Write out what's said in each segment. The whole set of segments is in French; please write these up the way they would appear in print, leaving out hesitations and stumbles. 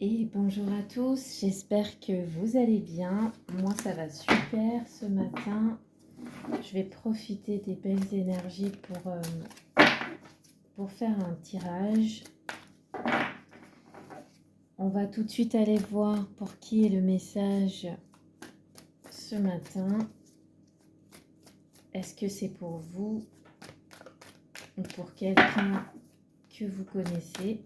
Et bonjour à tous, j'espère que vous allez bien. Moi ça va super ce matin. Je vais profiter des belles énergies pour faire un tirage. On va tout de suite aller voir pour qui est le message ce matin. Est-ce que c'est pour vous ou pour quelqu'un que vous connaissez?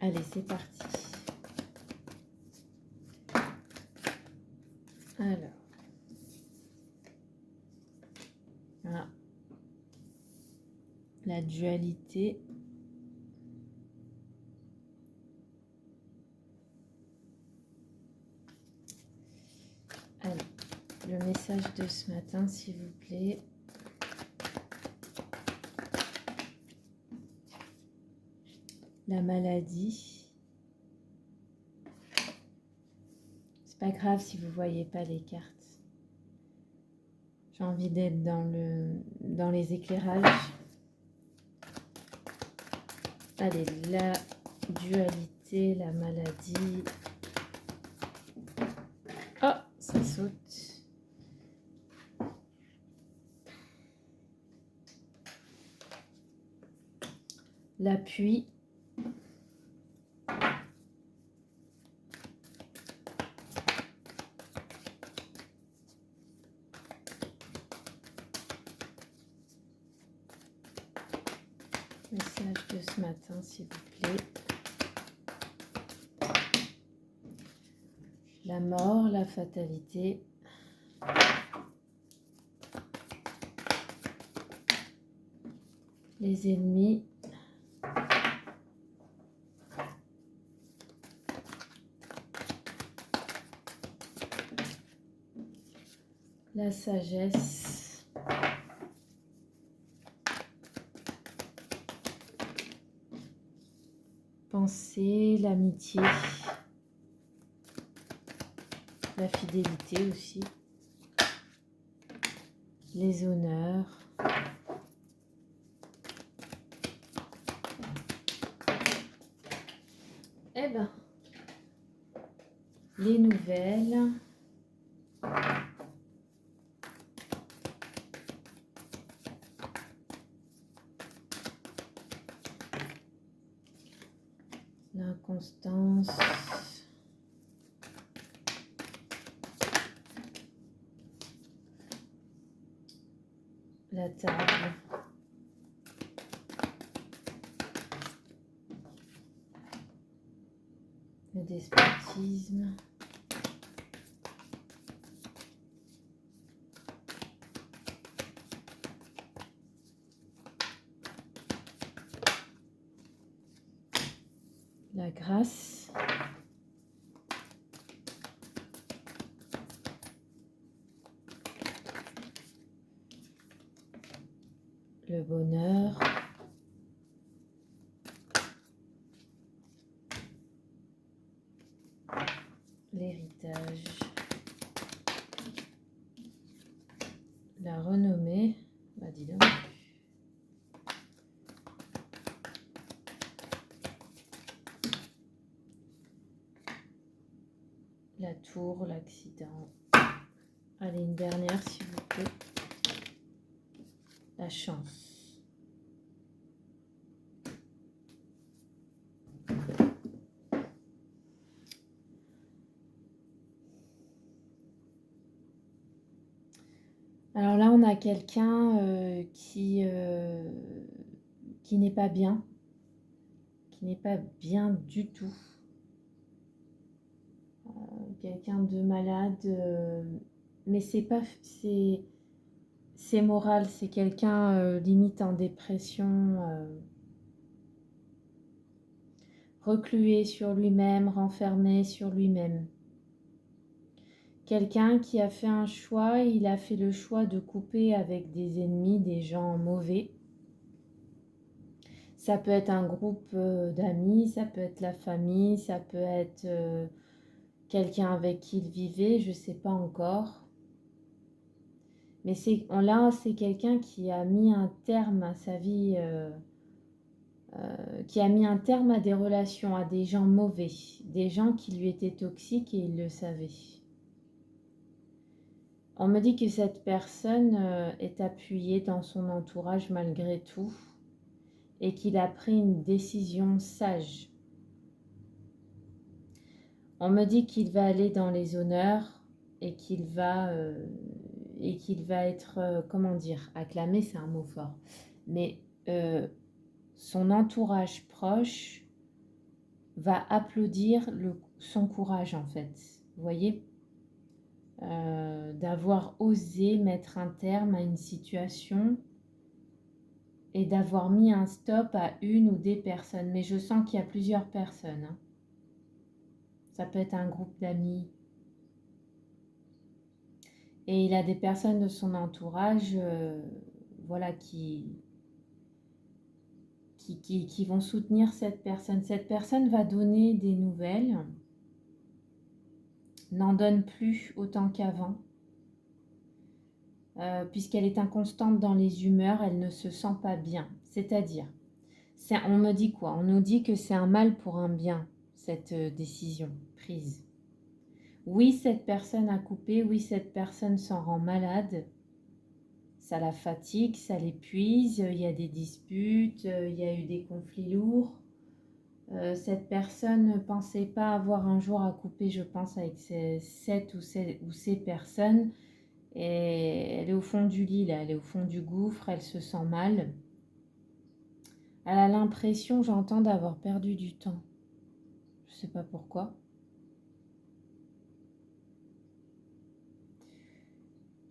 Allez, c'est parti. Alors, voilà. La dualité. Alors, le message de ce matin, s'il vous plaît. La maladie. C'est pas grave si vous voyez pas les cartes. J'ai envie d'être dans les éclairages. Allez, la dualité, la maladie. Oh, ça saute. L'appui. Message de ce matin, s'il vous plaît. La mort, la fatalité. Les ennemis. La sagesse. Pensée, l'amitié. La fidélité aussi. Les honneurs. Eh ben, les nouvelles. L'inconstance. La table. Le despotisme. La grâce. Le bonheur. L'héritage. La renommée. Bah dis donc. La tour, l'accident. Allez, une dernière s'il vous plaît. La chance. Alors là, on a quelqu'un qui n'est pas bien. Qui n'est pas bien du tout. Quelqu'un de malade. Mais c'est pas... C'est moral. C'est quelqu'un limite en dépression. Reclué sur lui-même, renfermé sur lui-même. Quelqu'un qui a fait un choix, il a fait le choix de couper avec des ennemis, des gens mauvais. Ça peut être un groupe d'amis, ça peut être la famille, ça peut être quelqu'un avec qui il vivait, je ne sais pas encore. Mais là, c'est quelqu'un qui a mis un terme à sa vie, qui a mis un terme à des relations, à des gens mauvais, des gens qui lui étaient toxiques et il le savait. On me dit que cette personne est appuyée dans son entourage malgré tout et qu'il a pris une décision sage. On me dit qu'il va aller dans les honneurs et qu'il va être, comment dire, acclamé, c'est un mot fort, mais son entourage proche va applaudir son courage en fait. Vous voyez, d'avoir osé mettre un terme à une situation et d'avoir mis un stop à une ou des personnes. Mais je sens qu'il y a plusieurs personnes. Hein. Ça peut être un groupe d'amis. Et il a des personnes de son entourage voilà, qui vont soutenir cette personne. Cette personne va donner des nouvelles, n'en donne plus autant qu'avant. Puisqu'elle est inconstante dans les humeurs, elle ne se sent pas bien. C'est-à-dire, on me dit quoi? On nous dit que c'est un mal pour un bien, cette décision prise. Oui, cette personne a coupé, oui, cette personne s'en rend malade. Ça la fatigue, ça l'épuise, il y a des disputes, il y a eu des conflits lourds. Cette personne ne pensait pas avoir un jour à couper, je pense, avec cette ou ces personnes. Et elle est au fond du lit, là, elle est au fond du gouffre, elle se sent mal. Elle a l'impression, j'entends, d'avoir perdu du temps. Je ne sais pas pourquoi.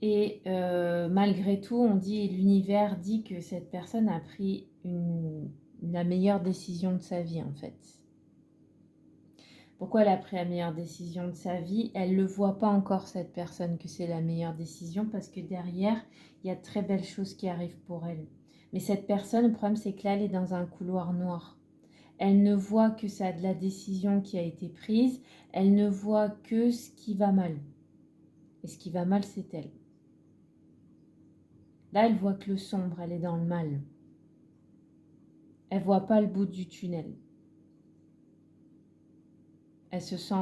Et malgré tout, l'univers dit que cette personne a pris la meilleure décision de sa vie, en fait. Pourquoi elle a pris la meilleure décision de sa vie? Elle ne le voit pas encore, cette personne, que c'est la meilleure décision, parce que derrière, il y a de très belles choses qui arrivent pour elle. Mais cette personne, le problème, c'est que là, elle est dans un couloir noir. Elle ne voit que ça de la décision qui a été prise. Elle ne voit que ce qui va mal. Et ce qui va mal, c'est elle. Là, elle voit que le sombre, elle est dans le mal. Elle ne voit pas le bout du tunnel. Elle se sent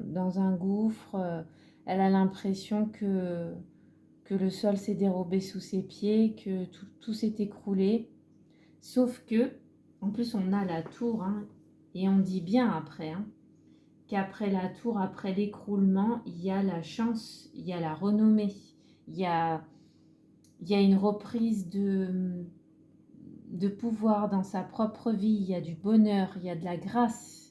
dans un gouffre. Elle a l'impression que le sol s'est dérobé sous ses pieds, que tout s'est écroulé. Sauf que, en plus, on a la tour, hein, et on dit bien après, hein, qu'après la tour, après l'écroulement, il y a la chance, il y a la renommée, il y a une reprise de pouvoir dans sa propre vie, il y a du bonheur, il y a de la grâce.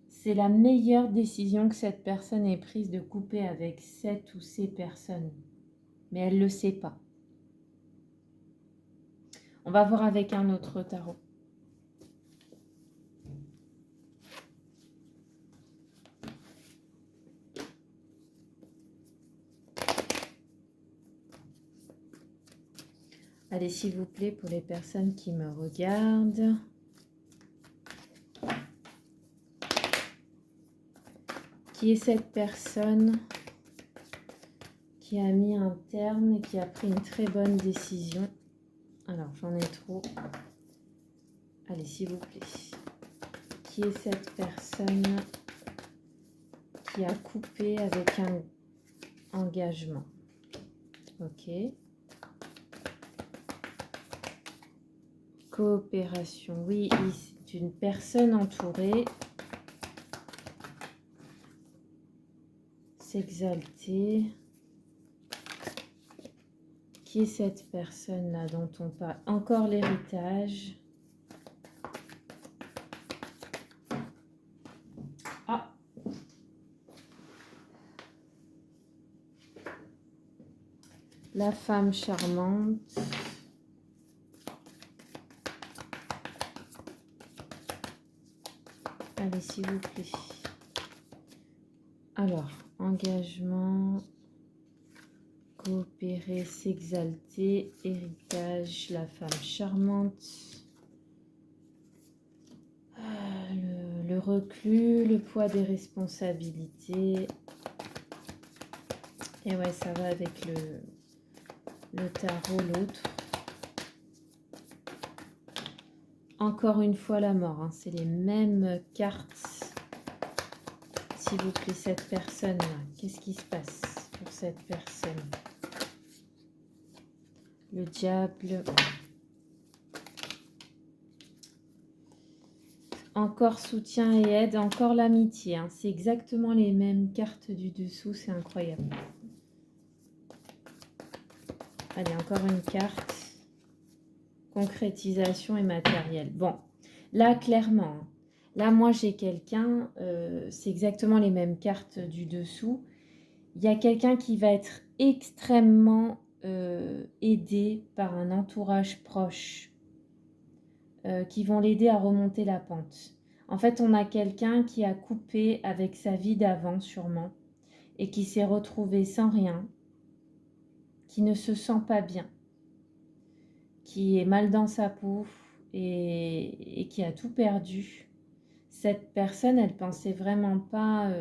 C'est la meilleure décision que cette personne ait prise de couper avec cette ou ces personnes. Mais elle ne le sait pas. On va voir avec un autre tarot. Allez, s'il vous plaît, pour les personnes qui me regardent. Qui est cette personne qui a mis un terme et qui a pris une très bonne décision? Alors, j'en ai trop. Allez, s'il vous plaît. Qui est cette personne qui a coupé avec un engagement? Ok. Coopération. Oui, c'est une personne entourée. S'exalter. Qui est cette personne-là dont on parle? Encore l'héritage. Ah! La femme charmante. Allez, s'il vous plaît. Alors, engagement, coopérer, s'exalter, héritage, la femme charmante, le reclus, le poids des responsabilités. Et ouais, ça va avec le tarot, l'autre. Encore une fois, la mort. Hein. C'est les mêmes cartes. S'il vous plaît, cette personne-là, qu'est-ce qui se passe pour cette personne? Le diable. Encore soutien et aide, encore l'amitié. Hein. C'est exactement les mêmes cartes du dessous, c'est incroyable. Allez, encore une carte. Concrétisation et matériel. Bon, là, clairement, hein, là, moi, j'ai quelqu'un, c'est exactement les mêmes cartes du dessous. Il y a quelqu'un qui va être extrêmement aidé par un entourage proche, qui vont l'aider à remonter la pente. En fait, on a quelqu'un qui a coupé avec sa vie d'avant, sûrement, et qui s'est retrouvé sans rien, qui ne se sent pas bien, qui est mal dans sa peau et qui a tout perdu. Cette personne, elle pensait vraiment pas...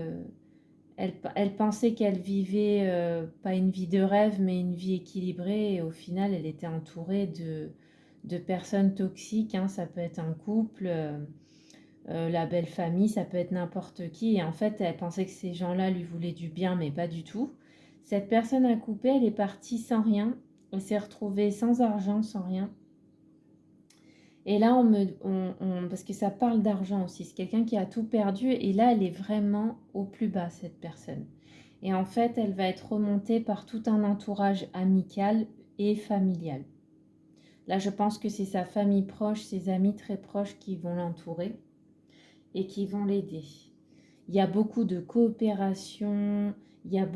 elle pensait qu'elle vivait pas une vie de rêve, mais une vie équilibrée. Et au final, elle était entourée de personnes toxiques. Hein. Ça peut être un couple, la belle famille, ça peut être n'importe qui. Et en fait, elle pensait que ces gens-là lui voulaient du bien, mais pas du tout. Cette personne a coupé, elle est partie sans rien. Elle s'est retrouvée sans argent, sans rien. Et là, parce que ça parle d'argent aussi, c'est quelqu'un qui a tout perdu et là, elle est vraiment au plus bas, cette personne. Et en fait, elle va être remontée par tout un entourage amical et familial. Là, je pense que c'est sa famille proche, ses amis très proches qui vont l'entourer et qui vont l'aider. Il y a beaucoup de coopération, il y a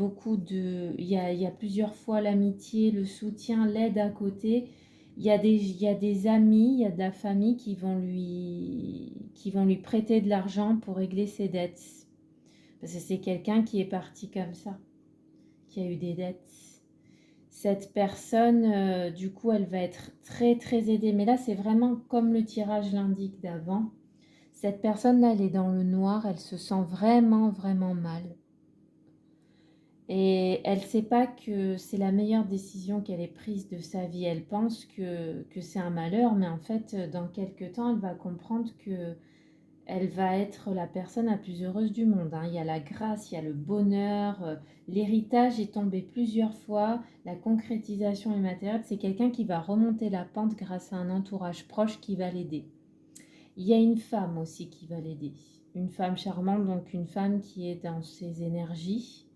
il y a plusieurs fois l'amitié, le soutien, l'aide à côté. Il y a des amis, il y a de la famille qui vont lui prêter de l'argent pour régler ses dettes. Parce que c'est quelqu'un qui est parti comme ça, qui a eu des dettes. Cette personne, du coup, elle va être très très aidée. Mais là, c'est vraiment comme le tirage l'indique d'avant. Cette personne-là, elle est dans le noir, elle se sent vraiment vraiment mal. Et elle ne sait pas que c'est la meilleure décision qu'elle ait prise de sa vie. Elle pense que c'est un malheur, mais en fait, dans quelques temps, elle va comprendre que elle va être la personne la plus heureuse du monde. Hein. Il y a la grâce, il y a le bonheur, l'héritage est tombé plusieurs fois, la concrétisation immatérielle. C'est quelqu'un qui va remonter la pente grâce à un entourage proche qui va l'aider. Il y a une femme aussi qui va l'aider. Une femme charmante, donc une femme qui est dans ses énergies.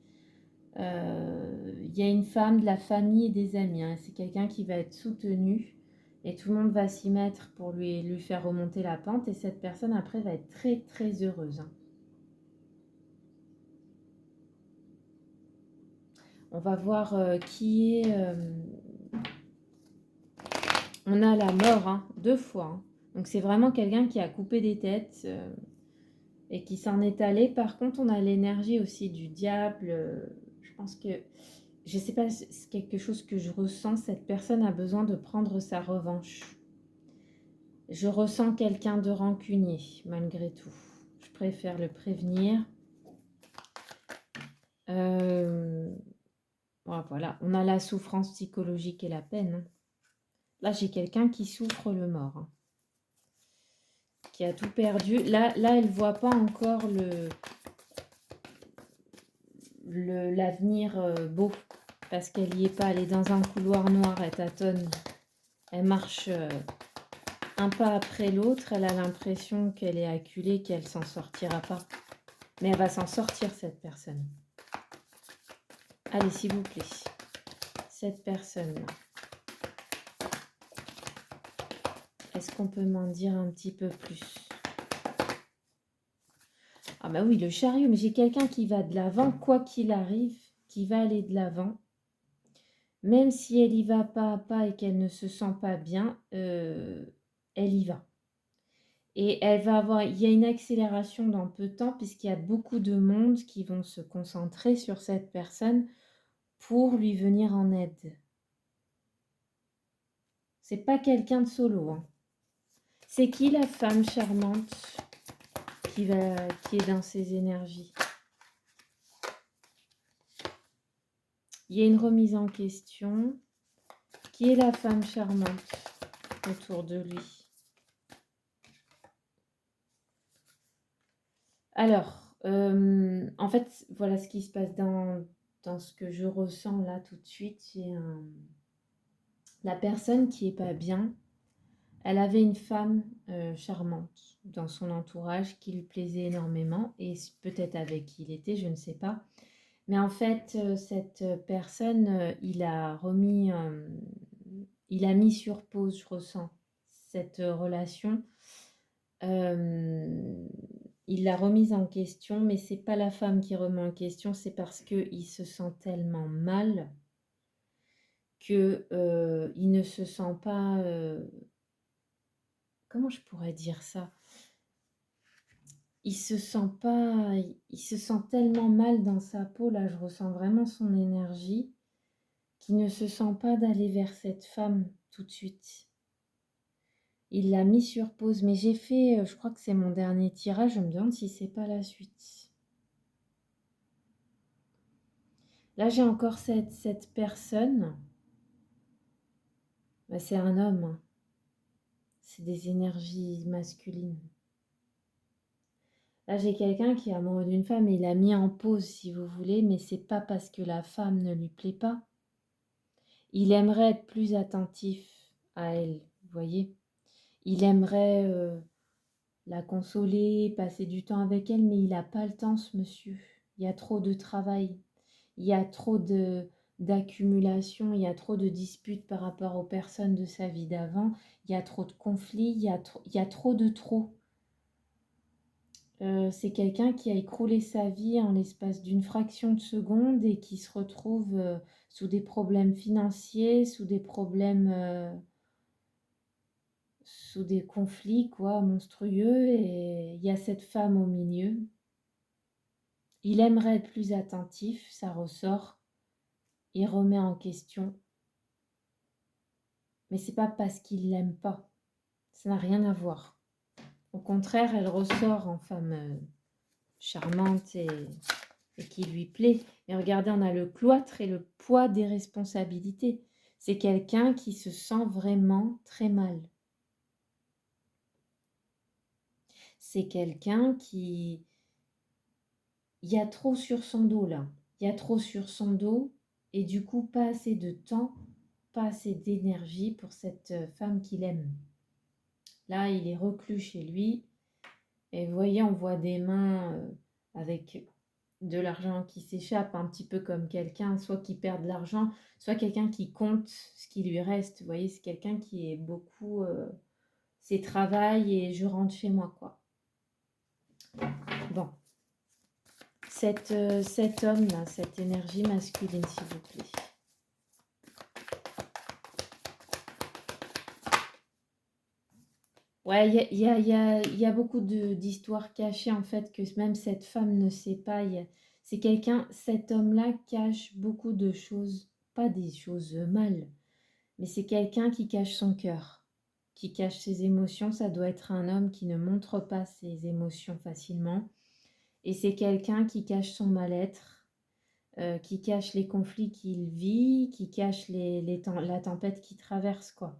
Il y a une femme de la famille et des amis. Hein. C'est quelqu'un qui va être soutenu et tout le monde va s'y mettre pour lui faire remonter la pente. Et cette personne, après, va être très, très heureuse. Hein. On va voir qui est... On a la mort, hein, 2 fois. Hein. Donc, c'est vraiment quelqu'un qui a coupé des têtes et qui s'en est allé. Par contre, on a l'énergie aussi du diable. Je pense que... Je ne sais pas, c'est quelque chose que je ressens. Cette personne a besoin de prendre sa revanche. Je ressens quelqu'un de rancunier, malgré tout. Je préfère le prévenir. Voilà, on a la souffrance psychologique et la peine. Hein. Là, j'ai quelqu'un qui souffre le mort, hein, qui a tout perdu. Là, elle ne voit pas encore l'avenir beau, parce qu'elle n'y est pas. Elle est dans un couloir noir, elle tâtonne. Elle marche un pas après l'autre. Elle a l'impression qu'elle est acculée, qu'elle s'en sortira pas. Mais elle va s'en sortir, cette personne. Allez, s'il vous plaît. Cette personne-là. Est-ce qu'on peut m'en dire un petit peu plus? Ah bah oui, le chariot. Mais j'ai quelqu'un qui va de l'avant, quoi qu'il arrive, qui va aller de l'avant. Même si elle y va pas à pas et qu'elle ne se sent pas bien, elle y va. Et elle va avoir, il y a une accélération dans peu de temps puisqu'il y a beaucoup de monde qui vont se concentrer sur cette personne pour lui venir en aide. C'est pas quelqu'un de solo. Hein. C'est qui la femme charmante qui est dans ses énergies? Il y a une remise en question. Qui est la femme charmante autour de lui? Alors, en fait, voilà ce qui se passe dans ce que je ressens là tout de suite. La personne qui est pas bien, elle avait une femme charmante dans son entourage qui lui plaisait énormément et peut-être avec qui il était, je ne sais pas. Mais en fait, cette personne, il a mis sur pause, je ressens, cette relation. Euh, il l'a remise en question, mais c'est pas la femme qui remet en question, c'est parce qu'il se sent tellement mal que il ne se sent pas. Comment je pourrais dire ça? Il se sent pas. Il se sent tellement mal dans sa peau, là, je ressens vraiment son énergie, qu'il ne se sent pas d'aller vers cette femme tout de suite. Il l'a mis sur pause, mais j'ai fait, je crois que c'est mon dernier tirage, je me demande si c'est pas la suite. Là, j'ai encore cette personne. Bah, c'est un homme, hein. C'est des énergies masculines. Là, j'ai quelqu'un qui est amoureux d'une femme et il a mis en pause, si vous voulez, mais c'est pas parce que la femme ne lui plaît pas. Il aimerait être plus attentif à elle, vous voyez. Il aimerait la consoler, passer du temps avec elle, mais il n'a pas le temps, ce monsieur. Il y a trop de travail. Il y a trop d'accumulation, il y a trop de disputes par rapport aux personnes de sa vie d'avant, il y a trop de conflits, il y a trop de trop. C'est quelqu'un qui a écroulé sa vie en l'espace d'une fraction de seconde et qui se retrouve sous des problèmes financiers, sous des conflits quoi, monstrueux, et il y a cette femme au milieu. Il aimerait être plus attentif, ça ressort, il remet en question. Mais c'est pas parce qu'il l'aime pas. Ça n'a rien à voir. Au contraire, elle ressort en femme charmante et qui lui plaît. Mais regardez, on a le cloître et le poids des responsabilités. C'est quelqu'un qui se sent vraiment très mal. C'est quelqu'un qui... Il y a trop sur son dos là. Il y a trop sur son dos et du coup pas assez de temps, pas assez d'énergie pour cette femme qu'il aime. Là, il est reclus chez lui. Et vous voyez, on voit des mains avec de l'argent qui s'échappe, un petit peu comme quelqu'un, soit qui perd de l'argent, soit quelqu'un qui compte ce qui lui reste. Vous voyez, c'est quelqu'un qui est beaucoup... c'est travail et je rentre chez moi, quoi. Bon. Cet homme-là, cette énergie masculine, s'il vous plaît. Ouais, il y a beaucoup d'histoires cachées, en fait, que même cette femme ne sait pas. C'est quelqu'un, cet homme-là cache beaucoup de choses, pas des choses mal, mais c'est quelqu'un qui cache son cœur, qui cache ses émotions. Ça doit être un homme qui ne montre pas ses émotions facilement. Et c'est quelqu'un qui cache son mal-être, qui cache les conflits qu'il vit, qui cache la tempête qu'il traverse, quoi.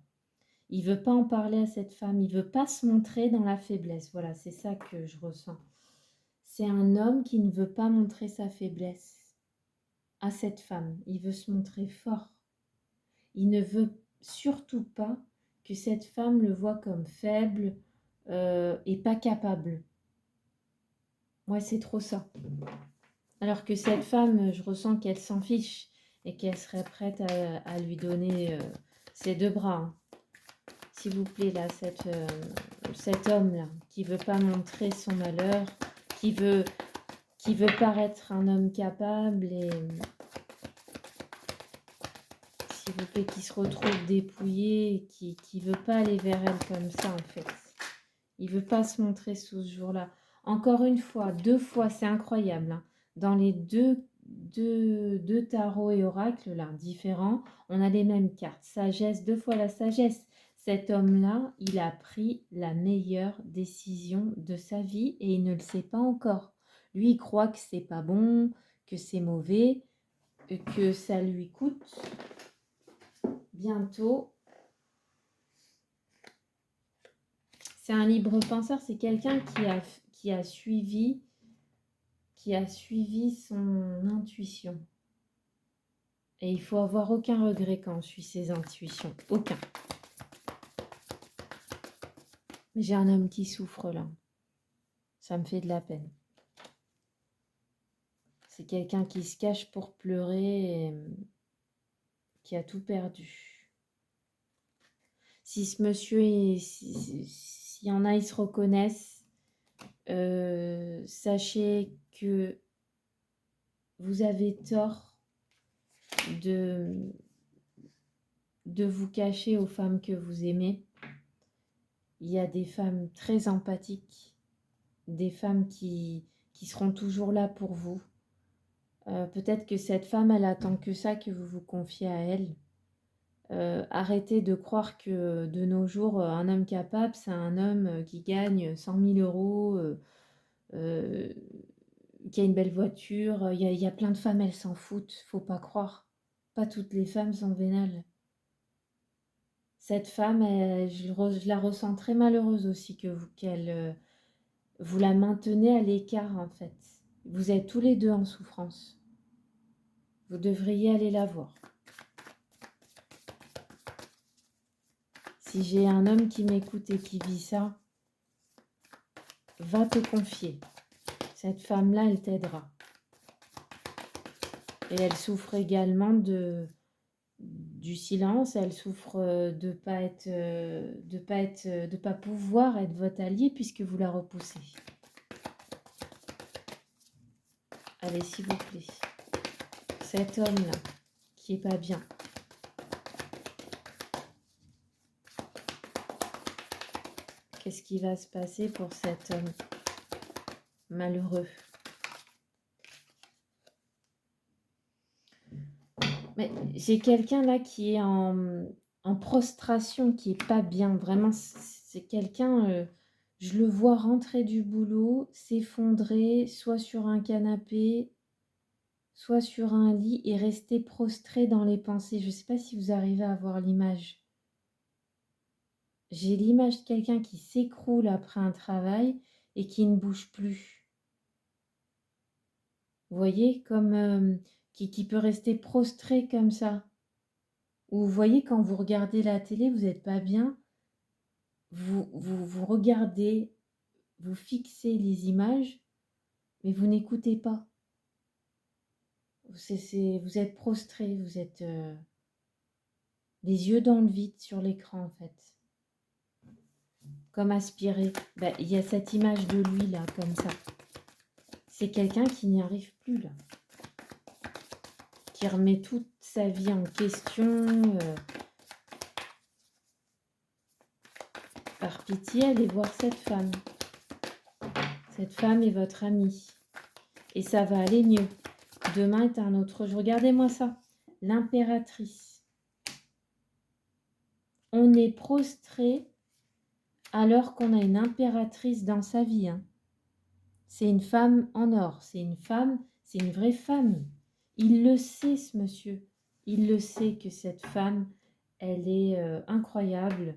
Il veut pas en parler à cette femme, il veut pas se montrer dans la faiblesse. Voilà, c'est ça que je ressens. C'est un homme qui ne veut pas montrer sa faiblesse à cette femme. Il veut se montrer fort. Il ne veut surtout pas que cette femme le voie comme faible et pas capable. Moi, c'est trop ça. Alors que cette femme, je ressens qu'elle s'en fiche et qu'elle serait prête à lui donner ses deux bras, hein. S'il vous plaît, là, cet homme-là, qui veut pas montrer son malheur, qui veut paraître un homme capable et, s'il vous plaît, qui se retrouve dépouillé, qui veut pas aller vers elle comme ça, en fait. Il veut pas se montrer sous ce jour-là. Encore une fois, deux fois, c'est incroyable, hein. Dans les deux tarots et oracles, là, différents, on a les mêmes cartes. Sagesse, deux fois la sagesse. Cet homme-là, il a pris la meilleure décision de sa vie et il ne le sait pas encore. Lui, il croit que c'est pas bon, que c'est mauvais, que ça lui coûte bientôt. C'est un libre penseur, c'est quelqu'un qui a suivi qui a suivi son intuition. Et il faut avoir aucun regret quand on suit ses intuitions. Aucun. Mais j'ai un homme qui souffre là. Ça me fait de la peine. C'est quelqu'un qui se cache pour pleurer et qui a tout perdu. Si ce monsieur, s'il y en a, ils se reconnaissent, sachez que vous avez tort de vous cacher aux femmes que vous aimez. Il y a des femmes très empathiques, des femmes qui seront toujours là pour vous. Peut-être que cette femme, elle attend que ça, que vous vous confiez à elle. Arrêtez de croire que de nos jours, un homme capable, c'est un homme qui gagne 100 000 euros, qui a une belle voiture. Il y a plein de femmes, elles s'en foutent. Faut pas croire. Pas toutes les femmes sont vénales. Cette femme, je la ressens très malheureuse aussi qu'elle vous la maintenez à l'écart en fait. Vous êtes tous les deux en souffrance. Vous devriez aller la voir. Si j'ai un homme qui m'écoute et qui vit ça, va te confier. Cette femme-là, elle t'aidera. Et elle souffre également du silence. Elle souffre de pas pouvoir être votre allié puisque vous la repoussez. Allez, s'il vous plaît. Cet homme-là, qui est pas bien. Qu'est-ce qui va se passer pour cet homme malheureux? Mais j'ai quelqu'un là qui est en prostration, qui est pas bien. Vraiment, c'est quelqu'un, je le vois rentrer du boulot, s'effondrer, soit sur un canapé, soit sur un lit et rester prostré dans les pensées. Je ne sais pas si vous arrivez à voir l'image. J'ai l'image de quelqu'un qui s'écroule après un travail et qui ne bouge plus. Vous voyez, comme qui peut rester prostré comme ça. Ou vous voyez, quand vous regardez la télé, vous n'êtes pas bien, vous regardez, vous fixez les images, mais vous n'écoutez pas. Vous êtes prostré, vous êtes les yeux dans le vide sur l'écran en fait. Comme aspiré. Ben, il y a cette image de lui là, comme ça. C'est quelqu'un qui n'y arrive plus là. Qui remet toute sa vie en question. Par pitié, allez voir cette femme. Cette femme est votre amie. Et ça va aller mieux. Demain est un autre jour. Regardez-moi ça. L'impératrice. On est prostré alors qu'on a une impératrice dans sa vie. Hein. C'est une femme en or. C'est une femme, c'est une vraie femme. Il le sait, ce monsieur. Il le sait que cette femme, elle est incroyable.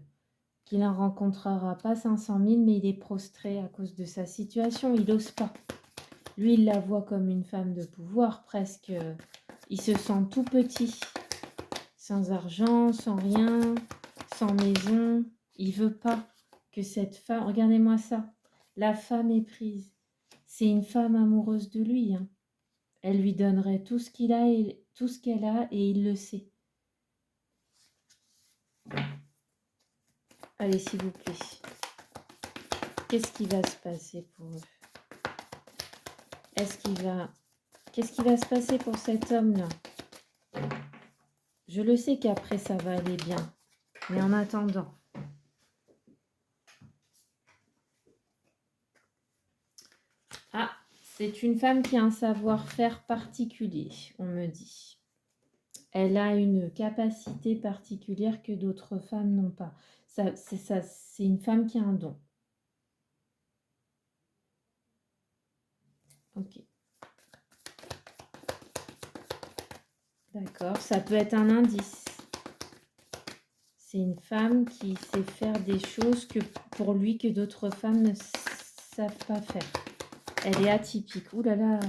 Qu'il n'en rencontrera pas 500 000, mais il est prostré à cause de sa situation. Il n'ose pas. Lui, il la voit comme une femme de pouvoir, presque. Il se sent tout petit, sans argent, sans rien, sans maison. Il veut pas que cette femme... Regardez-moi ça. La femme est prise. C'est une femme amoureuse de lui. Hein. Elle lui donnerait tout ce qu'il a et tout ce qu'elle a, et il le sait. Allez, s'il vous plaît. Qu'est-ce qui va se passer pour eux? Qu'est-ce qui va se passer pour cet homme-là? Je le sais qu'après, ça va aller bien. Mais en attendant... Ah, c'est une femme qui a un savoir-faire particulier, on me dit. Elle a une capacité particulière que d'autres femmes n'ont pas. C'est une femme qui a un don. Ok. D'accord, ça peut être un indice. C'est une femme qui sait faire des choses que pour lui que d'autres femmes ne savent pas faire. Elle est atypique. Ouh là là.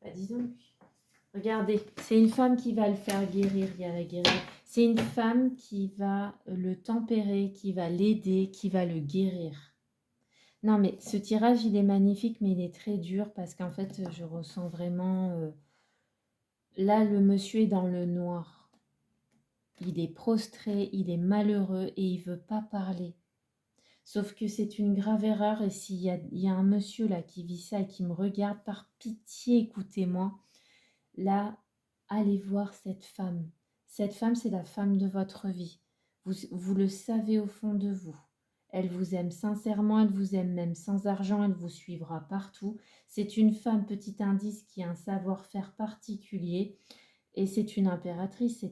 Bah, dis donc. Regardez, c'est une femme qui va le faire guérir, il y a la guérir. C'est une femme qui va le tempérer, qui va l'aider, qui va le guérir. Non, mais ce tirage, il est magnifique, mais il est très dur parce qu'en fait, je ressens vraiment... là, le monsieur est dans le noir. Il est prostré, il est malheureux et il veut pas parler. Sauf que c'est une grave erreur et il y a un monsieur là qui vit ça et qui me regarde, par pitié, écoutez-moi. Là, allez voir cette femme. Cette femme, c'est la femme de votre vie. Vous le savez au fond de vous. Elle vous aime sincèrement, elle vous aime même sans argent, elle vous suivra partout. C'est une femme, petit indice, qui a un savoir-faire particulier. Et c'est une impératrice,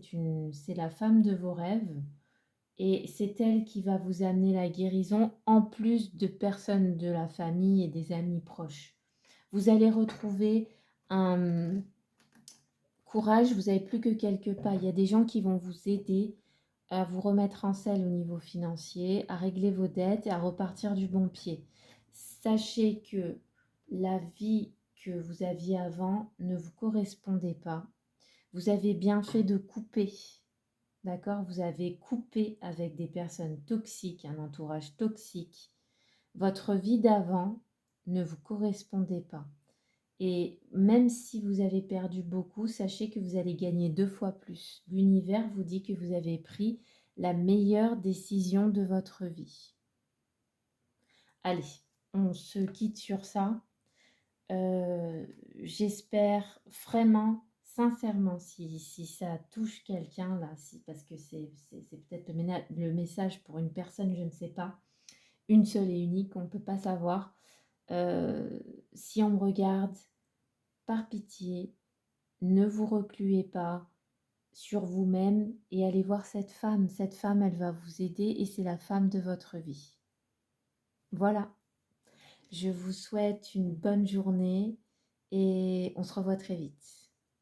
c'est la femme de vos rêves. Et c'est elle qui va vous amener la guérison, en plus de personnes de la famille et des amis proches. Vous allez retrouver un courage, vous n'avez plus que quelques pas. Il y a des gens qui vont vous aider à vous remettre en selle au niveau financier, à régler vos dettes et à repartir du bon pied. Sachez que la vie que vous aviez avant ne vous correspondait pas. Vous avez bien fait de couper, d'accord? Vous avez coupé avec des personnes toxiques, un entourage toxique. Votre vie d'avant ne vous correspondait pas. Et même si vous avez perdu beaucoup, sachez que vous allez gagner 2 fois plus. L'univers vous dit que vous avez pris la meilleure décision de votre vie. Allez, on se quitte sur ça. J'espère vraiment, sincèrement, si ça touche quelqu'un là, parce que c'est peut-être le message pour une personne, je ne sais pas, une seule et unique, on ne peut pas savoir. Si on me regarde, par pitié, ne vous recluez pas sur vous-même et allez voir cette femme. Cette femme, elle va vous aider et c'est la femme de votre vie. Voilà. Je vous souhaite une bonne journée et on se revoit très vite.